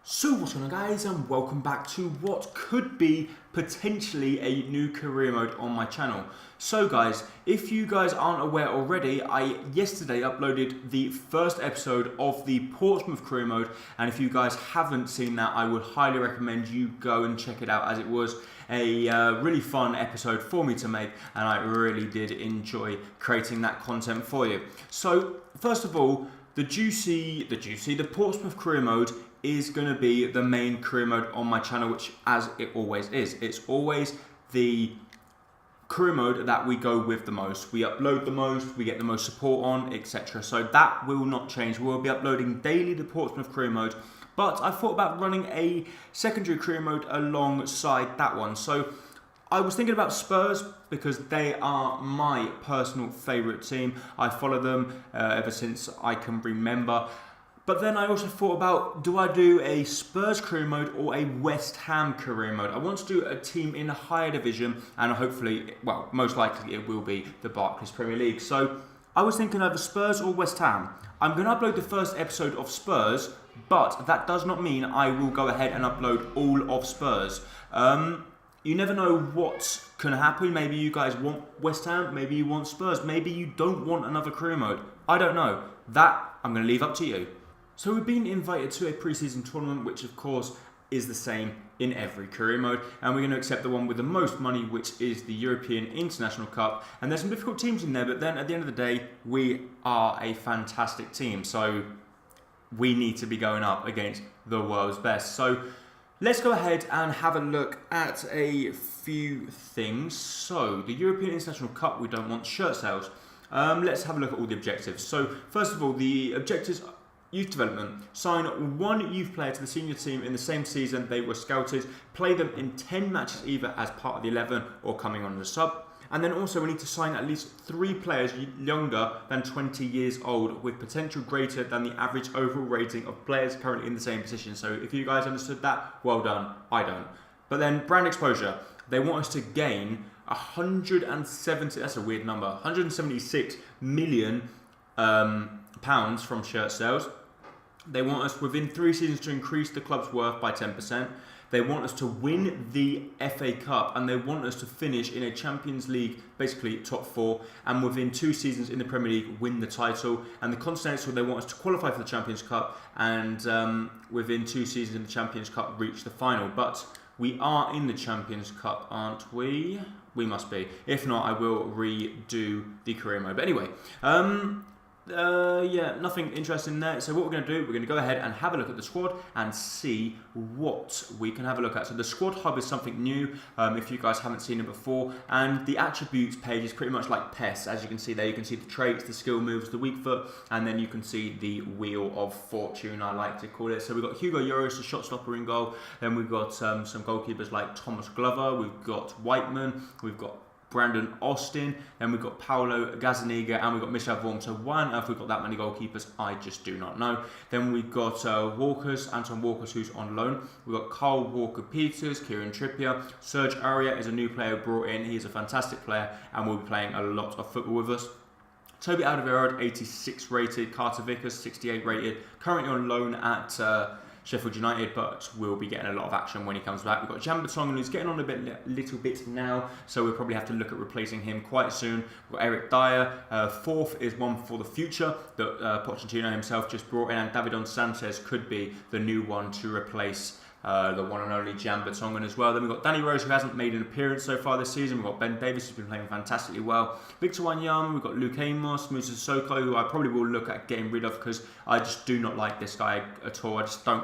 So what's going on, guys, and welcome back to what could be potentially a new career mode on my channel. So guys, if you guys aren't aware already, I yesterday uploaded the first episode of the Portsmouth Career Mode, and if you guys haven't seen that, I would highly recommend you go and check it out, as it was a really fun episode for me to make, and I really did enjoy creating that content for you. So first of all, the Portsmouth Career Mode is going to be the main career mode on my channel, which as it always is. It's always the career mode that we go with the most. We upload the most, we get the most support on, etc. So that will not change. We'll be uploading daily the Portsmouth Career Mode, but I thought about running a secondary career mode alongside that one. So I was thinking about Spurs because they are my personal favourite team. I follow them ever since I can remember. But then I also thought about, do I do a Spurs career mode or a West Ham career mode? I want to do a team in a higher division, and hopefully, well, most likely it will be the Barclays Premier League. So I was thinking either Spurs or West Ham. I'm going to upload the first episode of Spurs, but that does not mean I will go ahead and upload all of Spurs. You never know what can happen. Maybe you guys want West Ham, maybe you want Spurs, maybe you don't want another career mode. I don't know. That I'm going to leave up to you. So we've been invited to a pre-season tournament, which of course is the same in every career mode, and we're going to accept the one with the most money, which is the European International Cup. And there's some difficult teams in there, but then at the end of the day, we are a fantastic team, so we need to be going up against the world's best. So let's go ahead and have a look at a few things. So the European International Cup, we don't want shirt sales. Let's have a look at all the objectives. So first of all, the objectives: youth development. Sign one youth player to the senior team in the same season they were scouted. Play them in 10 matches either as part of the 11 or coming on as a sub. And then also we need to sign at least 3 players younger than 20 years old with potential greater than the average overall rating of players currently in the same position. So if you guys understood that, well done. I don't. But then brand exposure. They want us to gain 170, that's a weird number, 176 million pounds from shirt sales. They want us within 3 seasons to increase the club's worth by 10%. They want us to win the FA Cup, and they want us to finish in a Champions League, basically top 4, and within 2 seasons in the Premier League win the title. And the Continental, they want us to qualify for the Champions Cup, and within 2 seasons in the Champions Cup reach the final. But we are in the Champions Cup, aren't we? We must be. If not, I will redo the career mode. But anyway, yeah, nothing interesting there. So what we're going to do, we're going to go ahead and have a look at the squad and see what we can have a look at. So the squad hub is something new, if you guys haven't seen it before, and the attributes page is pretty much like PES. As you can see there, you can see the traits, the skill moves, the weak foot, and then you can see the wheel of fortune, I like to call it. So we've got Hugo Lloris, the shot stopper in goal. Then we've got some goalkeepers like Thomas Glover, we've got Whiteman, we've got Brandon Austin, then we've got Paulo Gazzaniga, and we've got Michel Vorm. So why on earth we've got that many goalkeepers, I just do not know. Then we've got Anton Walkers, who's on loan. We've got Carl Walker-Peters, Kieran Trippier. Serge Aurier is a new player brought in. He's a fantastic player and will be playing a lot of football with us. Toby Alderweireld, 86 rated. Carter Vickers, 68 rated. Currently on loan at Sheffield United, but we'll be getting a lot of action when he comes back. We've got Jan Vertonghen, who's getting on a little bit now, so we'll probably have to look at replacing him quite soon. We've got Eric Dyer. Fourth is one for the future that Pochettino himself just brought in, and Davidon Sanchez could be the new one to replace the one and only Jan Vertonghen as well. Then we've got Danny Rose, who hasn't made an appearance so far this season. We've got Ben Davies, who's been playing fantastically well. Victor Wanyama, we've got Luke Amos, Musa Sissoko, who I probably will look at getting rid of because I just do not like this guy at all. I just don't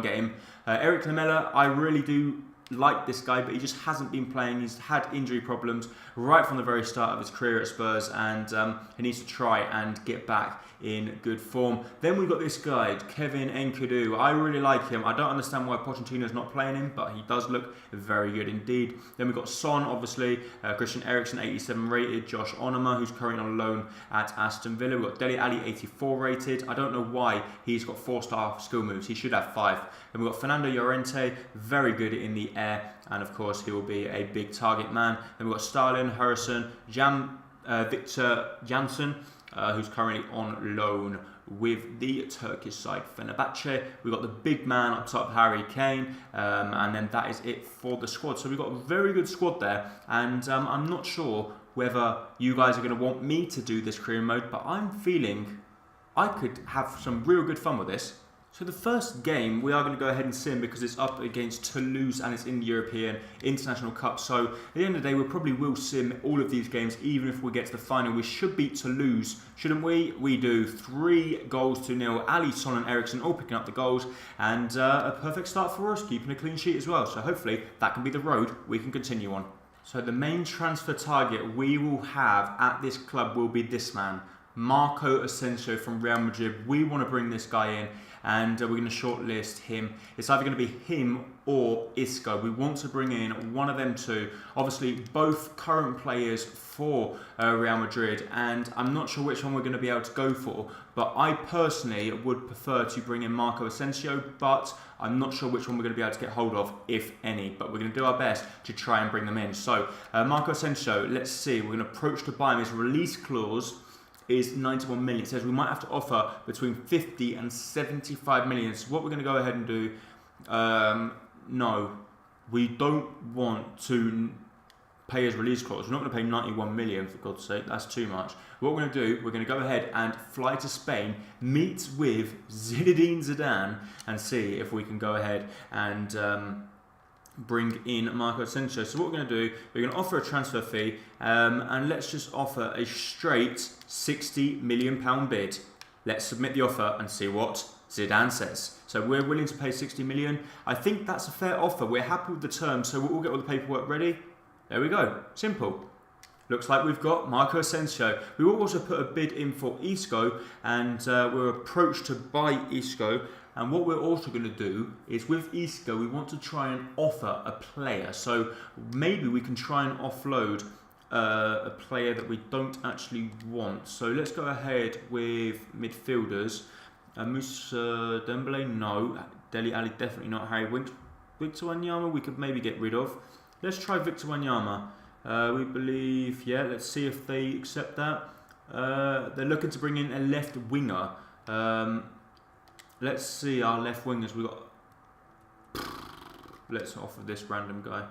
get him. Eric Lamela, I really do like this guy, but he just hasn't been playing. He's had injury problems right from the very start of his career at Spurs, and he needs to try and get back in good form. Then we've got this guy, Kevin Enkudu. I really like him. I don't understand why Pochettino's not playing him, but he does look very good indeed. Then we've got Son, obviously, Christian Eriksen, 87 rated, Josh Onoma, who's currently on loan at Aston Villa. We've got Dele Alli, 84 rated. I don't know why he's got 4-star skill moves. He should have 5. Then we've got Fernando Llorente, very good in the air, and of course he will be a big target man. Then we've got Starlin, Harrison, Victor Janssen, who's currently on loan with the Turkish side, Fenerbahce. We've got the big man up top, Harry Kane, and then that is it for the squad. So we've got a very good squad there, and I'm not sure whether you guys are going to want me to do this career mode, but I'm feeling I could have some real good fun with this. So the first game we are going to go ahead and sim because it's up against Toulouse and it's in the European International Cup. So at the end of the day, we probably will sim all of these games. Even if we get to the final, we should beat Toulouse, shouldn't we? We do 3-0. Ali, Son and Eriksson all picking up the goals, and a perfect start for us, keeping a clean sheet as well. So hopefully that can be the road we can continue on. So the main transfer target we will have at this club will be this man, Marco Asensio from Real Madrid. We want to bring this guy in, and we're going to shortlist him. It's either going to be him or Isco. We want to bring in one of them two. Obviously, both current players for Real Madrid, and I'm not sure which one we're going to be able to go for, but I personally would prefer to bring in Marco Asensio, but I'm not sure which one we're going to be able to get hold of, if any, but we're going to do our best to try and bring them in. So, Marco Asensio, let's see. We're going to approach to buy him. His release clause is 91 million. It says we might have to offer between 50 and 75 million. So what we're going to go ahead and do, no, we don't want to pay his release clause. We're not going to pay 91 million, for God's sake. That's too much. What we're going to do, we're going to go ahead and fly to Spain, meet with Zinedine Zidane, and see if we can go ahead and bring in Marco Asensio. So what we're going to do, we're going to offer a transfer fee, and let's just offer a straight £60 million bid. Let's submit the offer and see what Zidane says. So we're willing to pay 60 million. I think that's a fair offer. We're happy with the terms, so we'll get all the paperwork ready. There we go. Simple. Looks like we've got Marco Asensio. We will also put a bid in for Isco, and we're approached to buy Isco. And what we're also going to do is with Isco, we want to try and offer a player. So maybe we can try and offload a player that we don't actually want. So let's go ahead with midfielders. Moussa Dembele, no. Dele Alli, definitely not. Harry Winks. Victor Wanyama, we could maybe get rid of. Let's try Victor Wanyama. We believe, yeah, let's see if they accept that. They're looking to bring in a left winger. Let's see our left wingers. We got. Let's offer this random guy.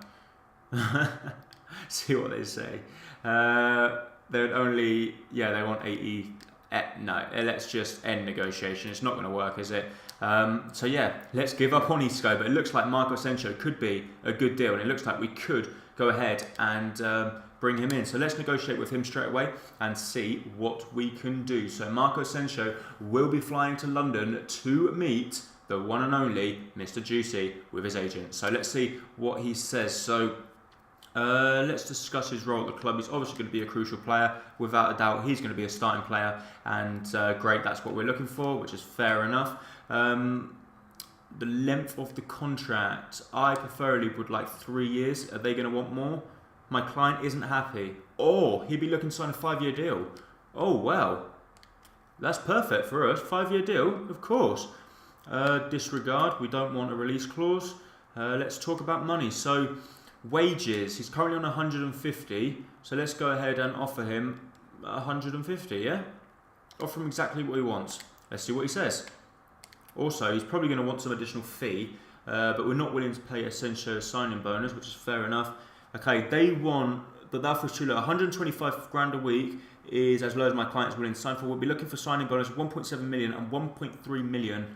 See what they say. They would only. Yeah, they want 80. No, let's just end negotiation. It's not going to work, is it? So yeah, let's give up on Isco. But it looks like Marco Asensio could be a good deal, and it looks like we could go ahead and bring him in. So let's negotiate with him straight away and see what we can do. So Marco Asensio will be flying to London to meet the one and only Mr. Juicy with his agent. So let's see what he says. So let's discuss his role at the club. He's obviously going to be a crucial player. Without a doubt, he's going to be a starting player. And great, that's what we're looking for, which is fair enough. The length of the contract, I preferably would like 3 years. Are they going to want more? My client isn't happy. Oh, he'd be looking to sign a 5-year deal. Oh, well. That's perfect for us. 5-year deal, of course. Disregard, we don't want a release clause. Let's talk about money. So, wages, he's currently on 150. So let's go ahead and offer him 150, yeah? Offer him exactly what he wants. Let's see what he says. Also, he's probably going to want some additional fee, but we're not willing to pay Asensio a signing bonus, which is fair enough. Okay, they want, but that for Chula, 125 grand a week is as low as my client is willing to sign for. We'll be looking for signing bonus of 1.7 million and 1.3 million.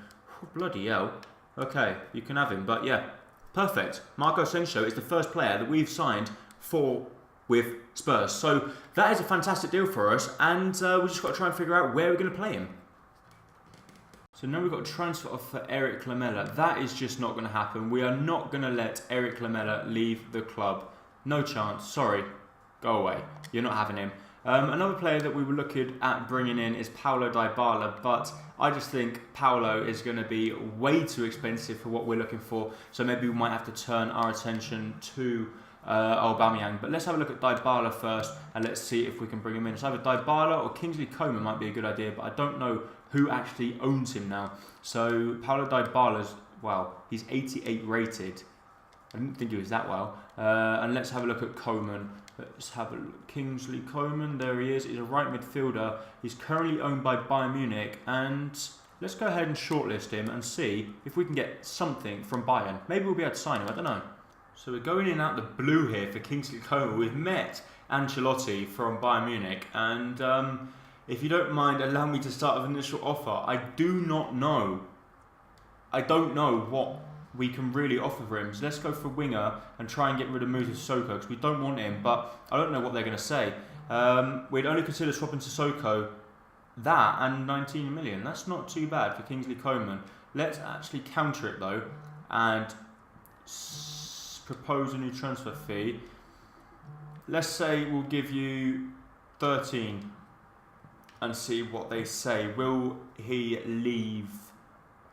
Oh, bloody hell. Okay, you can have him, but yeah, perfect. Marco Asensio is the first player that we've signed for with Spurs. So that is a fantastic deal for us, and we just got to try and figure out where we're going to play him. So now we've got a transfer offer for Eric Lamela. That is just not going to happen. We are not going to let Eric Lamela leave the club. No chance. Sorry. Go away. You're not having him. Another player that we were looking at bringing in is Paulo Dybala, but I just think Paulo is going to be way too expensive for what we're looking for. So maybe we might have to turn our attention to Aubameyang. But let's have a look at Dybala first, and let's see if we can bring him in. So either Dybala or Kingsley Coman might be a good idea, but I don't know who actually owns him now. So Paulo Dybala's, wow, he's 88 rated. I didn't think he was that well. And let's have a look at Coman. Let's have a look. Kingsley Coman, there he is. He's a right midfielder. He's currently owned by Bayern Munich, and let's go ahead and shortlist him and see if we can get something from Bayern. Maybe we'll be able to sign him, I don't know. So we're going in out the blue here for Kingsley Coman. We've met Ancelotti from Bayern Munich, and if you don't mind, allow me to start with an initial offer. I don't know what we can really offer for him. So let's go for winger and try and get rid of Sissoko, because we don't want him, but I don't know what they're going to say. We'd only consider swapping Sissoko. That and 19 million. That's not too bad for Kingsley Coman. Let's actually counter it though and propose a new transfer fee. Let's say we'll give you 13 and see what they say. Will he leave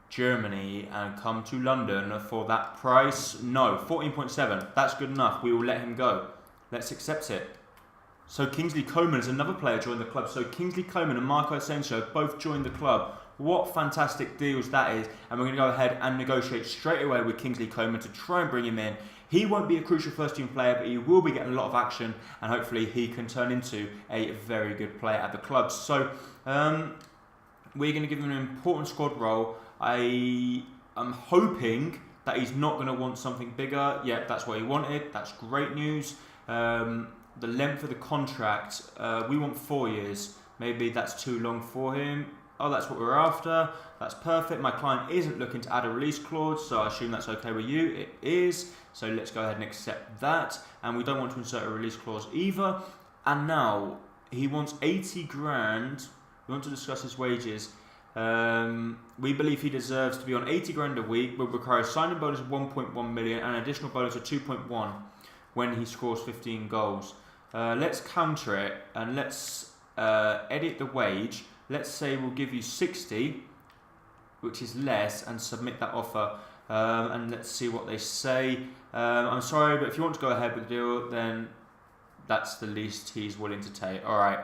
Germany and come to London for that price? No, 14.7. That's good enough. We will let him go. Let's accept it. So Kingsley Coman is another player joined the club. So Kingsley Coman and Marco Asensio both joined the club. What fantastic deals that is. And we're going to go ahead and negotiate straight away with Kingsley Coman to try and bring him in. He won't be a crucial first team player, but he will be getting a lot of action, and hopefully he can turn into a very good player at the club. So we're going to give him an important squad role. I am hoping that he's not going to want something bigger. Yeah, that's what he wanted. That's great news. The length of the contract, we want 4 years. Maybe that's too long for him. Oh, that's what we're after. That's perfect. My client isn't looking to add a release clause, so I assume that's okay with you. It is. So let's go ahead and accept that. And we don't want to insert a release clause either. And now he wants 80 grand. We want to discuss his wages. We believe he deserves to be on 80 grand a week, but require a signing bonus of 1.1 million and an additional bonus of 2.1 when he scores 15 goals. Let's counter it and let's edit the wage. Let's say we'll give you 60, which is less, and submit that offer. And let's see what they say. I'm sorry, but if you want to go ahead with the deal, then that's the least he's willing to take. All right,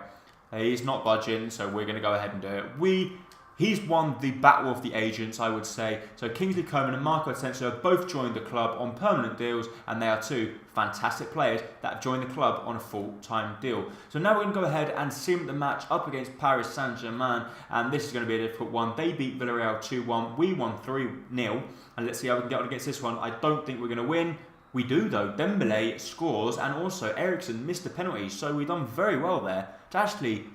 he's not budging, so we're going to go ahead and do it. He's won the battle of the agents, I would say. So Kingsley Coman and Marco Asensio both joined the club on permanent deals, and they are two fantastic players that have joined the club on a full-time deal. So now we're going to go ahead and sim the match up against Paris Saint-Germain, and this is going to be a difficult one. They beat Villarreal 2-1. We won 3-0, and let's see how we can get on against this one. I don't think we're going to win. We do though. Dembele scores, and also Eriksen missed the penalty, so we've done very well there to actually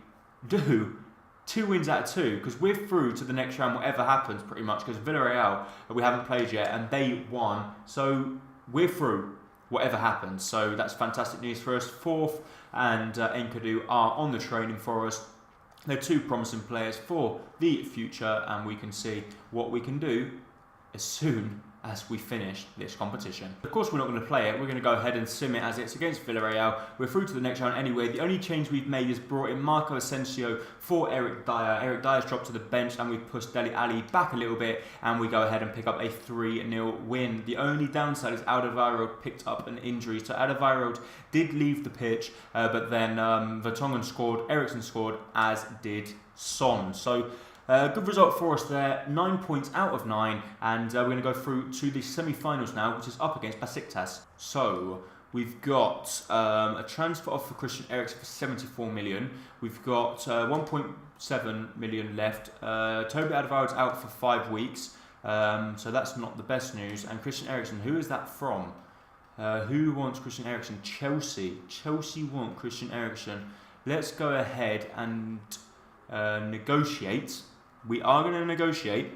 do 2 wins out of 2, because we're through to the next round whatever happens pretty much, because Villarreal we haven't played yet and they won, so we're through whatever happens. So that's fantastic news for us. Fourth and Enkedu are on the training for us. They're two promising players for the future, and we can see what we can do as soon as we finish this competition. Of course, we're not going to play it. We're going to go ahead and sim it as it's against Villarreal. We're through to the next round anyway. The only change we've made is brought in Marco Asensio for Eric Dyer. Eric Dyer's dropped to the bench, and we've pushed Dele Alli back a little bit, and we go ahead and pick up a 3-0 win. The only downside is Alderweireld picked up an injury. So Alderweireld did leave the pitch, but then Vertonghen scored, Eriksen scored, as did Son. So good result for us there, 9 points out of 9, and we're going to go through to the semi-finals now, which is up against Besiktas. So we've got a transfer offer for Christian Eriksen for 74 million. We've got 1.7 million left. Toby Alderweireld's out for 5 weeks, so that's not the best news. And Christian Eriksen, who is that from? Who wants Christian Eriksen? Chelsea. Chelsea want Christian Eriksen. Let's go ahead and negotiate. We are going to negotiate.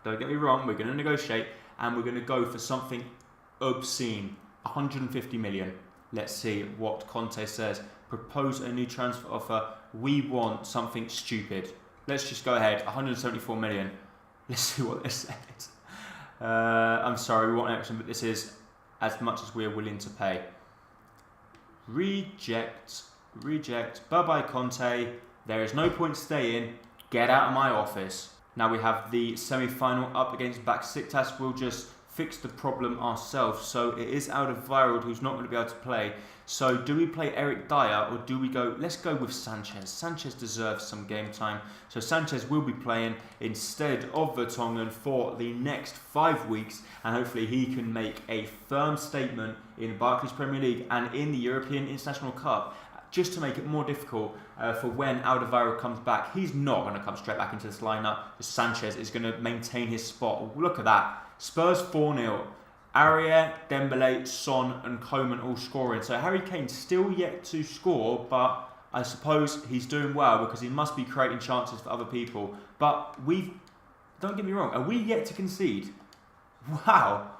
Don't get me wrong, we're going to negotiate, and we're going to go for something obscene. 150 million. Let's see what Conte says. Propose a new transfer offer. We want something stupid. Let's just go ahead. 174 million. Let's see what this says. I'm sorry, we want Eriksen, but this is as much as we're willing to pay. Reject. Reject. Bye-bye, Conte. There is no point staying. Get out of my office. Now we have the semi-final up against Besiktas. We'll just fix the problem ourselves. So it is Alderweireld who's not going to be able to play. So do we play Eric Dyer or do we go, let's go with Sanchez. Sanchez deserves some game time. So Sanchez will be playing instead of Vertonghen for the next 5 weeks, and hopefully he can make a firm statement in Barclays Premier League and in the European International Cup, just to make it more difficult for when Alderweireld comes back. He's not going to come straight back into this lineup. Sanchez is going to maintain his spot. Look at that. Spurs 4-0. Aurier, Dembele, Son and Coman all scoring. So Harry Kane still yet to score, but I suppose he's doing well because he must be creating chances for other people. But don't get me wrong, are we yet to concede? Wow.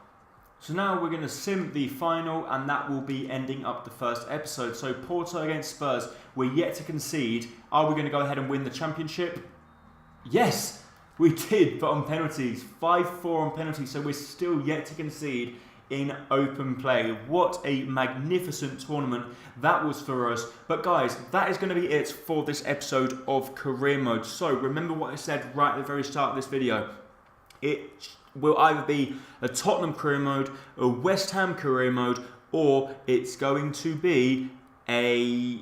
So now we're going to sim the final, and that will be ending up the first episode. So Porto against Spurs, we're yet to concede. Are we going to go ahead and win the championship? Yes, we did, but on penalties. 5-4 on penalties, so we're still yet to concede in open play. What a magnificent tournament that was for us. But guys, that is going to be it for this episode of Career Mode. So remember what I said right at the very start of this video. It will either be a Tottenham Career Mode, a West Ham Career Mode, or it's going to be a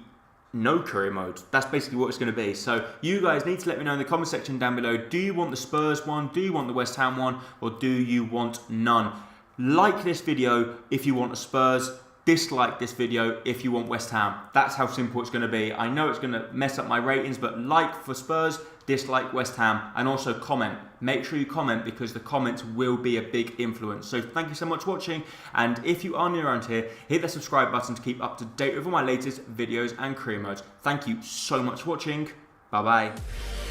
no career mode. That's basically what it's going to be. So you guys need to let me know in the comment section down below. Do you want the Spurs one? Do you want the West Ham one? Or do you want none? Like this video if you want the Spurs. Dislike this video if you want West Ham. That's how simple it's going to be. I know it's going to mess up my ratings, but like for Spurs, dislike West Ham, and also comment. Make sure you comment because the comments will be a big influence. So thank you so much for watching, and if you are new around here, hit the subscribe button to keep up to date with all my latest videos and career modes. Thank you so much for watching. Bye bye.